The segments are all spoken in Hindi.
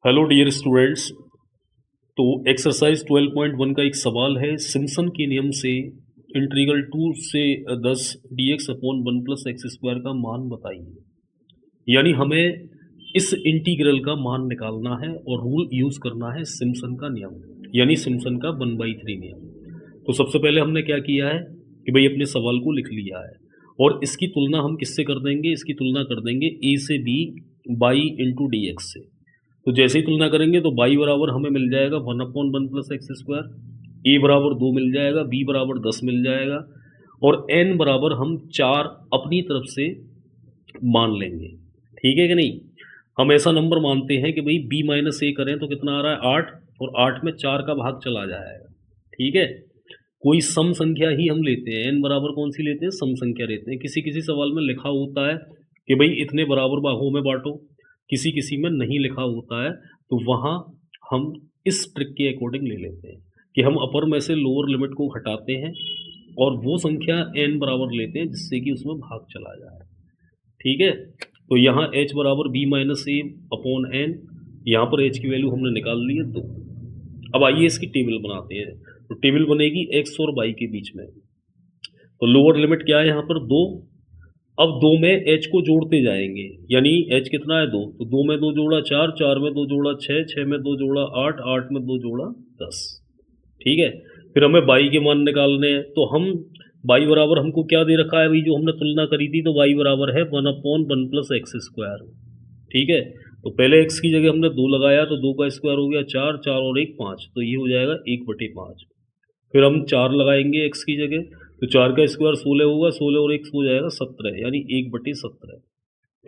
Hello dear students. तो एक्सरसाइज 12.1 का एक सवाल है, सिम्पसन के नियम से इंटीग्रल 2 से 10 dx upon 1 plus x square का मान बताइए। यानी हमें इस इंटीग्रल का मान निकालना है और रूल यूज़ करना है सिम्पसन का नियम, यानी सिम्पसन का 1/3 नियम। तो सबसे पहले हमने क्या किया है कि भाई अपने सवाल को लिख लिया है और इसकी तुलना हम किससे कर देंगे, इसकी तुलना कर देंगे a से b by into D x से। तो जैसे ही तुलना करेंगे तो y बराबर हमें मिल जाएगा 1/1 प्लस एक्स स्क्वायर, a बराबर 2 मिल जाएगा, b बराबर 10 मिल जाएगा और n बराबर हम 4 अपनी तरफ से मान लेंगे। ठीक है कि नहीं? हम ऐसा नंबर मानते हैं कि भाई b माइनस ए करें तो कितना आ रहा है 8 और 8 में 4 का भाग चला जाएगा। ठीक है, कोई सम संख्या ही हम लेते हैं, n बराबर कौन सी लेते हैं, सम संख्या लेते हैं। किसी किसी सवाल में लिखा होता है कि भाई इतने बराबर भागों में बांटो, किसी किसी में नहीं लिखा होता है, तो वहाँ हम इस ट्रिक के अकॉर्डिंग ले लेते हैं कि हम अपर में से लोअर लिमिट को हटाते हैं और वो संख्या n बराबर लेते हैं जिससे कि उसमें भाग चला जाए। ठीक है, तो यहाँ h बराबर b माइनस ए अपॉन n, यहाँ पर h की वैल्यू हमने निकाल ली है 2। अब आइए इसकी टेबल बनाते हैं। तो टेबल बनेगी x और y के बीच में। तो लोअर लिमिट क्या है यहाँ पर 2। अब 2 में h को जोड़ते जाएंगे, यानी h कितना है 2, तो 2 में 2 जोड़ा 4, 4 में 2 जोड़ा 6, 6 में 2 जोड़ा 8, 8 में 2 जोड़ा 10। ठीक है, फिर हमें y के मान निकालने हैं, तो हम y बराबर हमको क्या दे रखा है अभी जो हमने तुलना करी थी, तो y बराबर है 1/1 प्लस एक्स स्क्वायर। ठीक है, तो पहले x की जगह हमने 2 लगाया तो 2 का स्क्वायर हो गया 4, 4 और 1 5, तो ये हो जाएगा 1/5। फिर हम 4 लगाएंगे x की जगह, तो 4 का स्क्वायर 16 होगा, 16 और 1 हो जाएगा 17, यानी 1/17।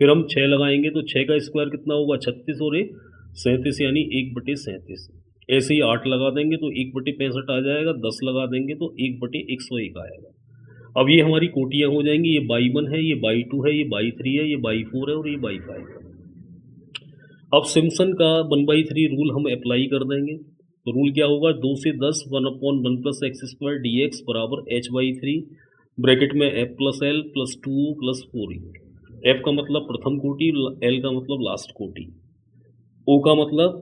फिर हम 6 लगाएंगे तो 6 का स्क्वायर कितना होगा 36 और 1 37, यानी 1/37। ऐसे ही 8 लगा देंगे तो 1/65 आ जाएगा, 10 लगा देंगे तो 1/101 आएगा। अब ये हमारी कोटियाँ हो जाएंगी, ये y1 है, ये y2 है, ये y3 है, ये y4 है और ये y5 है। अब सिम्पसन का 1/3 रूल हम अप्लाई कर देंगे। तो रूल क्या होगा, 2 से 10 1/1 plus x square D x बराबर h/3 ब्रैकेट में f plus L plus 2 plus 4e। f का मतलब प्रथम कोटि, l का मतलब लास्ट कोटि, o का मतलब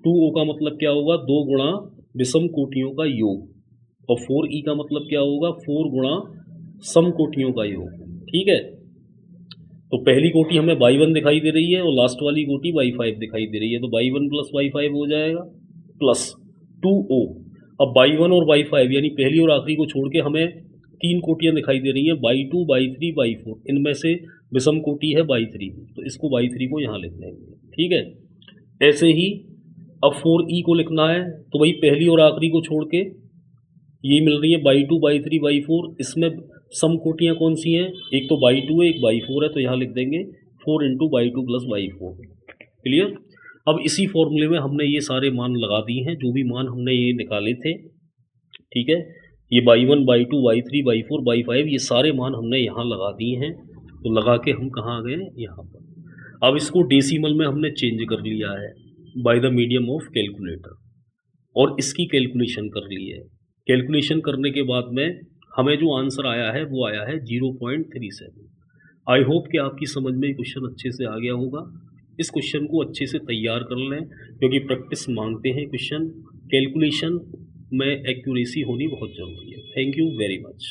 2o का मतलब क्या होगा 2 गुणा विषम कोटियों का योग और 4e का मतलब क्या होगा 4 गुणा सम कोटियों का योग। ठीक है, तो पहली कोटि हमें y1 दिखाई दे रही है और लास्ट वाली कोटि y5 दिखाई दे रही है, तो y1 प्लस y5 हो जाएगा प्लस 2o। अब y1 और y5 यानी पहली और आखिरी को छोड़ के हमें 3 कोटियाँ दिखाई दे रही हैं, y2 y3 y4, इनमें से विषम कोटि है y3, तो इसको y3 को यहाँ लिख देंगे। ठीक है, ऐसे ही अब 4e को लिखना है, तो वही पहली और आखिरी को छोड़ के ये मिल रही है y2 y3 y4, इसमें सम कोटियाँ कौन सी हैं, एक तो y2 है, एक y4 है, तो यहाँ लिख देंगे 4 into y2 plus y4। Clear? अब इसी फॉर्मूले में हमने ये सारे मान लगा दिए हैं, जो भी मान हमने ये निकाले थे। ठीक है, ये y1 y2 y3 y4 y5 ये सारे मान हमने यहाँ लगा दिए हैं। तो लगा के हम कहाँ आ गए, यहाँ पर। अब इसको डेसिमल में हमने चेंज कर लिया है by the medium of calculator और इसकी कैलकुलेशन कर ली है। कैलकुलेशन करने के बाद में हमें जो आंसर आया है वो आया है 0.37। आई होप कि आपकी समझ में क्वेश्चन अच्छे से आ गया होगा। इस क्वेश्चन को अच्छे से तैयार कर लें क्योंकि प्रैक्टिस मांगते हैं क्वेश्चन, कैलकुलेशन में एक्यूरेसी होनी बहुत ज़रूरी है। Thank you very much.